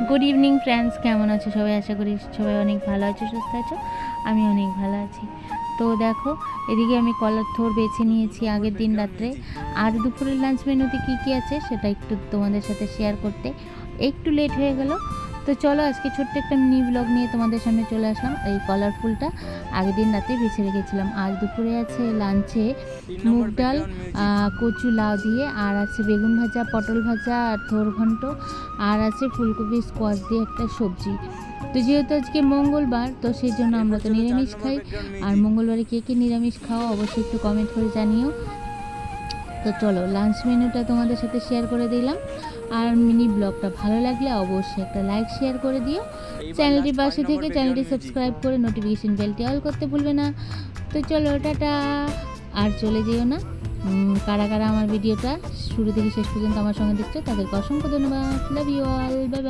Good evening friends, কেমন আছো সবাই? আশা করি সবাই অনেক ভালো আছো, সুস্থ আছো। আমি অনেক ভালো আছি। তো দেখো, এদিকে আমি কলার থোর বেছে নিয়েছি আগের দিন রাত্রে। আর দুপুরের লাঞ্চ মেনুতে কী কী আছে সেটা একটু তোমাদের সাথে শেয়ার করতে একটু লেট হয়ে গেল। তো চলো, আজকে ছোট্ট একটা মিনি ব্লগ নিয়ে তোমাদের সামনে চলে আসলাম। এই কলার ফুলটা আগের দিন রাতে বেছে রেখেছিলাম। আজ দুপুরে আছে লাঞ্চে মুগ ডাল, কচু লাউ দিয়ে, আর আছে বেগুন ভাজা, পটল ভাজা, আর থোর ঘন্ট, আর আছে ফুলকপি স্কোয়াশ দিয়ে একটা সবজি। তো যেহেতু আজকে মঙ্গলবার, তো সেই জন্য আমরা তো নিরামিষ খাই। আর মঙ্গলবারে কে কে নিরামিষ খাও অবশ্যই একটু কমেন্ট করে জানিও। তো চলো, লাঞ্চ মেনুটা তোমাদের সাথে শেয়ার করে দিলাম। আর মিনি ব্লগটা ভালো লাগলে অবশ্যই একটা লাইক শেয়ার করে দিও। চ্যানেলটির পাশে থেকে চ্যানেলটি সাবস্ক্রাইব করে নোটিফিকেশন বেলটি অল করতে ভুলবে না। তো চলো, টাটা। আর চলে যেও না। কারা কারা আমার ভিডিওটা শুরু থেকে শেষ পর্যন্ত আমার সঙ্গে দেখছো তাদেরকে অসংখ্য ধন্যবাদ। Love you all, bye by.